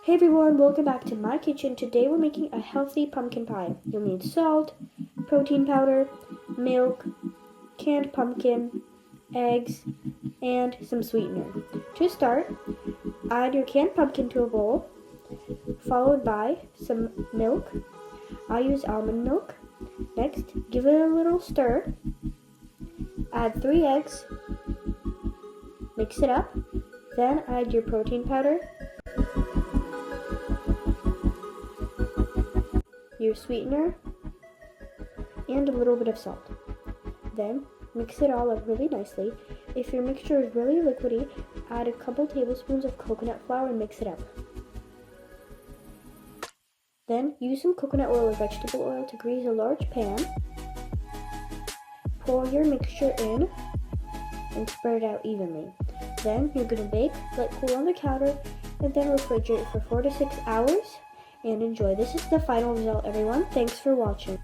Hey everyone, welcome back to my kitchen. Today we're making a healthy pumpkin pie. You'll need salt, protein powder, milk, canned pumpkin, eggs, and some sweetener. To start, add your canned pumpkin to a bowl, followed by some milk. I use almond milk. Next, give it a little stir. Add 3 eggs. Mix it up. Then add your protein powder, your sweetener, and a little bit of salt. Then mix it all up really nicely. If your mixture is really liquidy, add a couple tablespoons of coconut flour and mix it up. Then use some coconut oil or vegetable oil to grease a large pan. Pour your mixture in and spread it out evenly. Then you're going to bake, let cool on the counter, and then refrigerate for 4 to 6 hours. And enjoy. This is the final result, everyone. Thanks for watching.